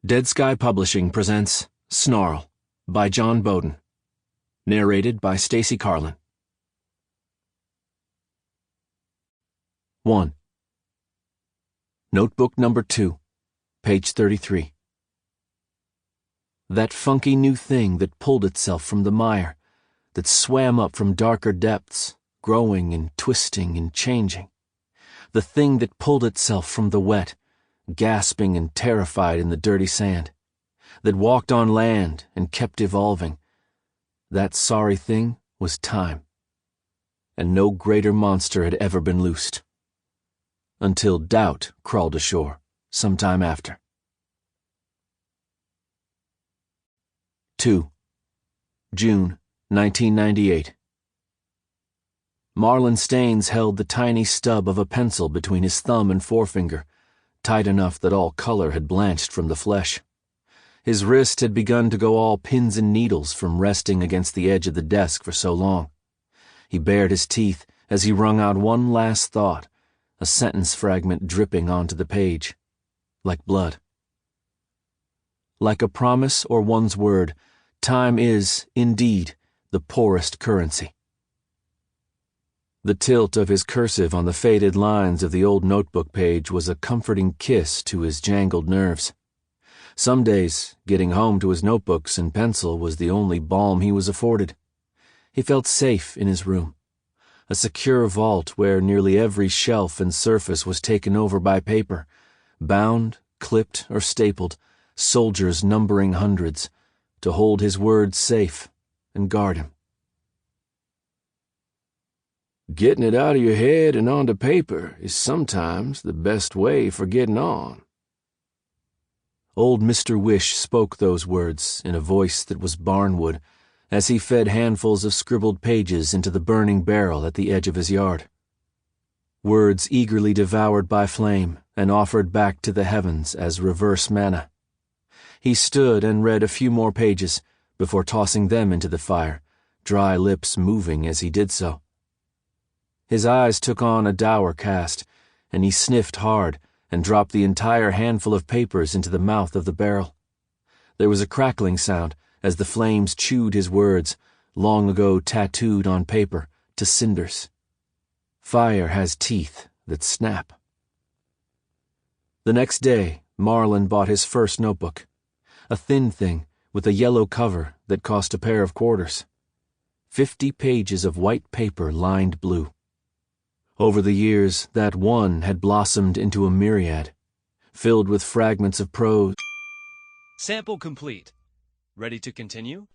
Dead Sky Publishing presents Snarl by John Boden. Narrated by Stacy Carolan. 1. Notebook number 2, page 33. That funky new thing that pulled itself from the mire, that swam up from darker depths, growing and twisting and changing. The thing that pulled itself from the wet, gasping and terrified in the dirty sand, that walked on land and kept evolving. That sorry thing was time, and no greater monster had ever been loosed. Until doubt crawled ashore sometime after. 2. June, 1998. Marlin Stains held the tiny stub of a pencil between his thumb and forefinger, tight enough that all color had blanched from the flesh. His wrist had begun to go all pins and needles from resting against the edge of the desk for so long. He bared his teeth as he wrung out one last thought, a sentence fragment dripping onto the page, like blood. Like a promise or one's word, time is, indeed, the poorest currency. The tilt of his cursive on the faded lines of the old notebook page was a comforting kiss to his jangled nerves. Some days, getting home to his notebooks and pencil was the only balm he was afforded. He felt safe in his room, a secure vault where nearly every shelf and surface was taken over by paper, bound, clipped, or stapled, soldiers numbering hundreds, to hold his words safe and guard him. Getting it out of your head and onto paper is sometimes the best way for getting on. Old Mr. Wish spoke those words in a voice that was barnwood as he fed handfuls of scribbled pages into the burning barrel at the edge of his yard. Words eagerly devoured by flame and offered back to the heavens as reverse manna. He stood and read a few more pages before tossing them into the fire, dry lips moving as he did so. His eyes took on a dour cast, and he sniffed hard and dropped the entire handful of papers into the mouth of the barrel. There was a crackling sound as the flames chewed his words, long ago tattooed on paper, to cinders. Fire has teeth that snap. The next day, Marlin bought his first notebook, a thin thing with a yellow cover that cost a pair of quarters. 50 pages of white paper lined blue. Over the years, that one had blossomed into a myriad, filled with fragments of prose. Sample complete. Ready to continue?